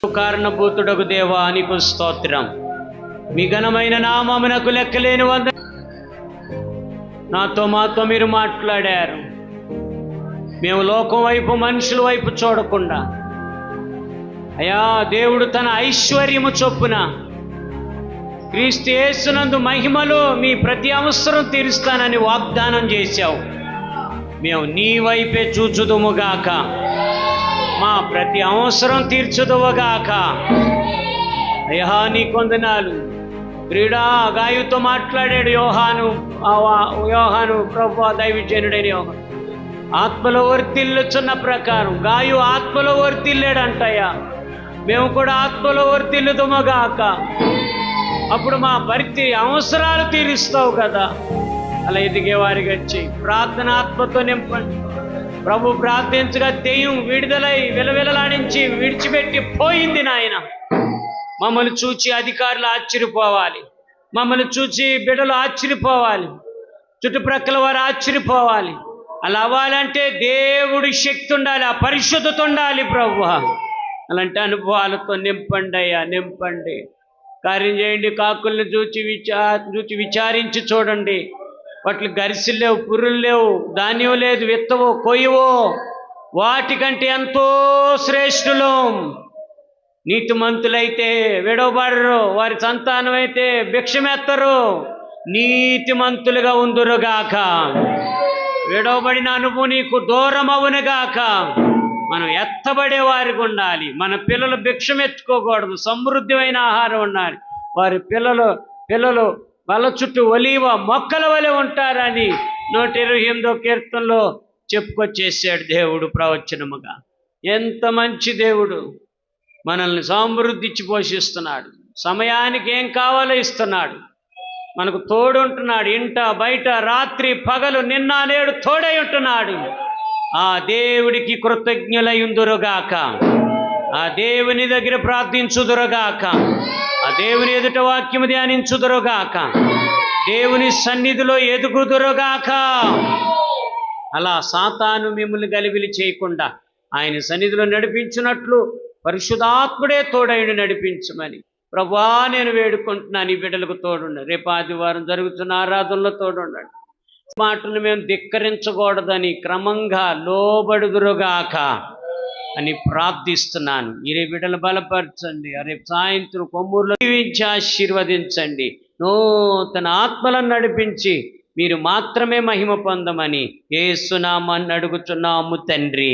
కారణభూతుడకు దేవా నీకు స్తోత్రం. మీ ఘనమైన నామమునకు లెక్కలేని వంద మాతో మీరు మాట్లాడారు. మేము లోకం వైపు మనుషుల వైపు చూడకుండా అయ్యా దేవుడు తన ఐశ్వర్యము చొప్పున క్రీస్తు యేసునందు మహిమలో మీ ప్రతి అవసరం తీరుస్తానని వాగ్దానం చేశావు. మేము నీ వైపే చూచుదుముగాక, మా ప్రతి అవసరం తీర్చుదువుగాక. అయ్యా నీ కొందనాలు. క్రీడా గాయుతో మాట్లాడాడు యోహాను ప్రభువా దైవజనుడైన యోహాను. ఆత్మలో వర్తిల్లుచున్న ప్రకారం గాయు ఆత్మలో వర్తిల్లాడంటయ్యా. మేము కూడా ఆత్మలో వర్తిల్లుదుముగాక. అప్పుడు మా ప్రతి అవసరాలు తీరుస్తావు కదా. అలా ఎదిగేవారికి వచ్చి ప్రార్థనాత్మతో నింపండి ప్రభు. ప్రార్థించగా దెయ్యం విడుదలై విలవిలలాడించి విడిచిపెట్టి పోయింది నాయన. మమ్మల్ని చూచి అధికారులు ఆశ్చర్యపోవాలి, మమ్మల్ని చూచి బిడ్డలు ఆశ్చర్యపోవాలి, చుట్టుప్రక్కల వారు ఆశ్చర్యపోవాలి. అలా అవ్వాలంటే దేవుడి శక్తి ఉండాలి, ఆ పరిశుద్ధత ఉండాలి ప్రభు. అలాంటి అనుభవాలతో నింపండి అయ్యా, నింపండి. కార్యం చేయండి. కాకుల్ని చూచి విచారించి చూడండి. వాటికి గరిసెలు లేవు, పుర్రులు లేవు, ధాన్యం లేదు, విత్తవో కొయ్యవో. వాటికంటే ఎంతో శ్రేష్ఠులు. నీతిమంతులైతే విడవబడరు, వారి సంతానం అయితే భిక్షమెత్తరు. నీతిమంతులుగా ఉందురుగాక. విడవబడిన అనుభవం నీకు దూరం అవునుగాక. మనం ఎత్తబడే వారికి ఉండాలి. మన పిల్లలు భిక్షమెత్తుకోకూడదు, సమృద్ధమైన ఆహారం ఉండాలి. వారి పిల్లలు వాళ్ళ చుట్టూ ఒలీవ మొక్కల వలె ఉంటారని 128వ కీర్తనలో చెప్పుకొచ్చేసాడు దేవుడు ప్రవచనముగా. ఎంత మంచి దేవుడు! మనల్ని సమృద్ధి ఇచ్చి పోషిస్తున్నాడు. సమయానికి ఏం కావాలో ఇస్తున్నాడు. మనకు తోడు ఉంటున్నాడు. ఇంట బయట రాత్రి పగలు నిన్న నేడు తోడై ఉంటున్నాడు. ఆ దేవుడికి కృతజ్ఞులయుందురుగాక. ఆ దేవుని దగ్గర ప్రార్థించుదురుగాక. ఆ దేవుని ఎదుట వాక్యము ధ్యానించుదురుగాక. దేవుని సన్నిధిలో ఎదుగుదురుగాక. అలా సాతాను మిమ్మల్ని గలిబిలి చేయకుండా ఆయన సన్నిధిలో నడిపించినట్లు పరిశుద్ధాత్ముడే తోడైన నడిపించమని ప్రభువా నేను వేడుకుంటున్నాను. ఈ బిడ్డలకు తోడుండండి. రేపు ఆదివారం జరుగుతున్న ఆరాధనలో తోడుండండి. మాటను మేము ధిక్కరించకూడదని క్రమంగా లోబడుదురుగాక అని ప్రార్థిస్తున్నాను. ఈ బిడ్డలు బలపరచండి. రేపు సాయంత్రం కొమ్మూరులో దీవించి ఆశీర్వదించండి. నూతన ఆత్మలను నడిపించి మీరు మాత్రమే మహిమ పొందమని యేసు నామమున అడుగుచున్నాము తండ్రి.